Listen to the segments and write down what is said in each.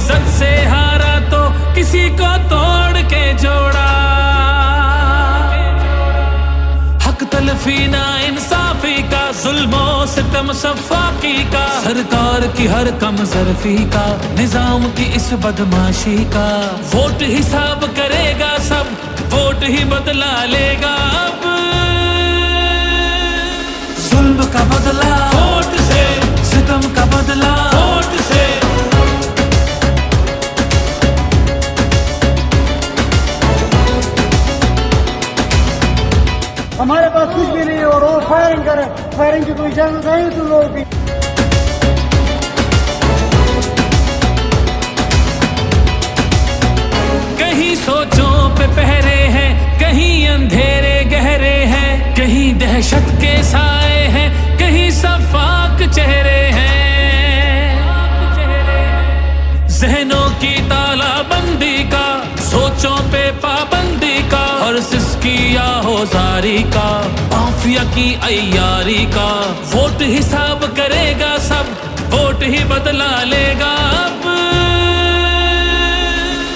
इज्जत से हारा तो किसी को तोड़ के जोड़ा। हक तलफी ना इंसाफी का, जुल्मो सितम सफाकी का, सरकार की हर कम ज़रफ़ी का, निजाम की इस बदमाशी का। वोट हिसाब करेगा सब, वोट ही बदला लेगा अब। जुल्म का बदला वोट से, सितम का बदला वोट से। हमारे पास कुछ भी नहीं और वो फायरिंग करे, फायरिंग की कोई इजाजत नहीं तुम लोगों की। कहीं सोचों पे पहरे हैं, कहीं अंधेरे गहरे हैं, कहीं दहशत के साए हैं, कहीं सफाक चेहरे हैं। जहनों की तालाबंदी का, सोचों पे पाबंदी का, और सिसकी आहोजारी का, माफिया की अय्यारी का। वोट हिसाब करेगा सब, वोट ही बदला लेगा अब।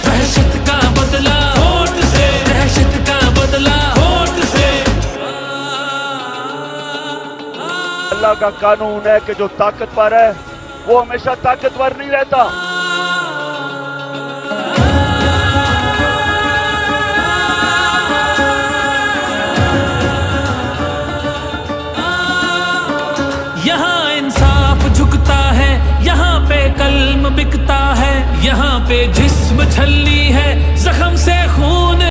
दहशत का बदला वोट से, दहशत का बदला वोट से। अल्लाह का कानून है कि जो ताकतवर है वो हमेशा ताकतवर नहीं रहता। यहाँ इंसाफ झुकता है, यहाँ पे कल्म बिकता है, यहाँ पे जिस्म छलनी है, जख्म से खून